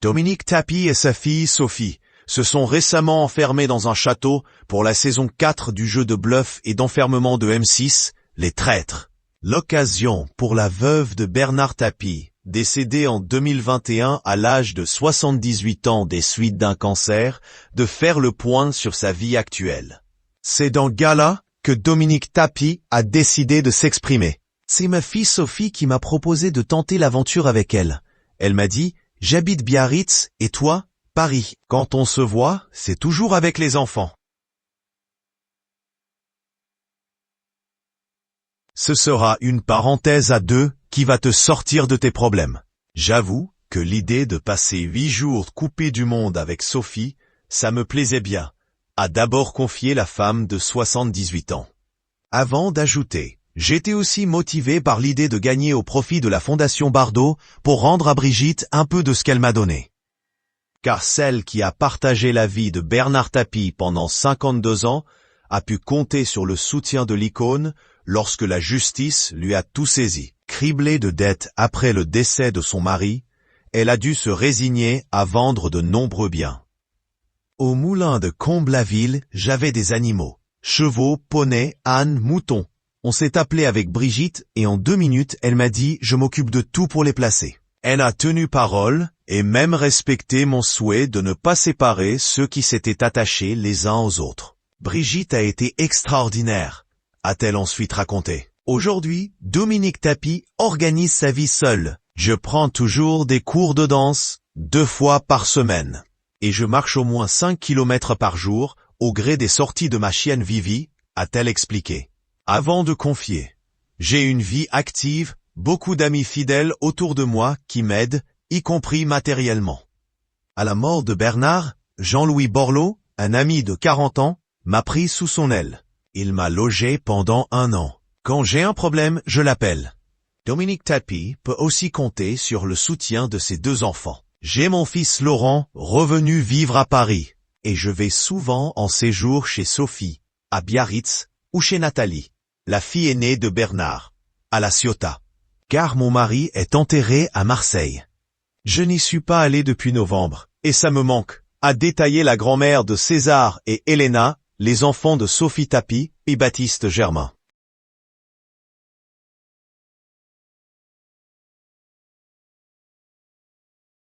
Dominique Tapie et sa fille Sophie se sont récemment enfermés dans un château pour la saison 4 du jeu de bluff et d'enfermement de M6, Les Traîtres. L'occasion pour la veuve de Bernard Tapie, décédée en 2021 à l'âge de 78 ans des suites d'un cancer, de faire le point sur sa vie actuelle. C'est dans Gala que Dominique Tapie a décidé de s'exprimer. C'est ma fille Sophie qui m'a proposé de tenter l'aventure avec elle. Elle m'a dit « J'habite Biarritz et toi, Paris. Quand on se voit, c'est toujours avec les enfants. Ce sera une parenthèse à deux qui va te sortir de tes problèmes. » J'avoue que l'idée de passer 8 jours coupés du monde avec Sophie, ça me plaisait bien, a d'abord confié la femme de 78 ans. Avant d'ajouter, j'étais aussi motivé par l'idée de gagner au profit de la Fondation Bardot pour rendre à Brigitte un peu de ce qu'elle m'a donné. Car celle qui a partagé la vie de Bernard Tapie pendant 52 ans a pu compter sur le soutien de l'icône lorsque la justice lui a tout saisi. Criblée de dettes après le décès de son mari, elle a dû se résigner à vendre de nombreux biens. Au moulin de Comble-la-Ville, j'avais des animaux. Chevaux, poneys, ânes, moutons. On s'est appelé avec Brigitte et en 2 minutes, elle m'a dit « je m'occupe de tout pour les placer ». Elle a tenu parole et même respecté mon souhait de ne pas séparer ceux qui s'étaient attachés les uns aux autres. Brigitte a été extraordinaire, a-t-elle ensuite raconté. Aujourd'hui, Dominique Tapie organise sa vie seule. Je prends toujours des cours de danse 2 fois par semaine. Et je marche au moins 5 km par jour au gré des sorties de ma chienne Vivi, a-t-elle expliqué. Avant de confier, j'ai une vie active, beaucoup d'amis fidèles autour de moi qui m'aident, y compris matériellement. À la mort de Bernard, Jean-Louis Borloo, un ami de 40 ans, m'a pris sous son aile. Il m'a logé pendant 1 an. Quand j'ai un problème, je l'appelle. Dominique Tapie peut aussi compter sur le soutien de ses 2 enfants. J'ai mon fils Laurent, revenu vivre à Paris, et je vais souvent en séjour chez Sophie, à Biarritz, ou chez Nathalie, la fille aînée de Bernard, à La Ciotat. Car mon mari est enterré à Marseille. Je n'y suis pas allé depuis novembre, et ça me manque, a détaillé la grand-mère de César et Elena, les enfants de Sophie Tapie et Baptiste Germain.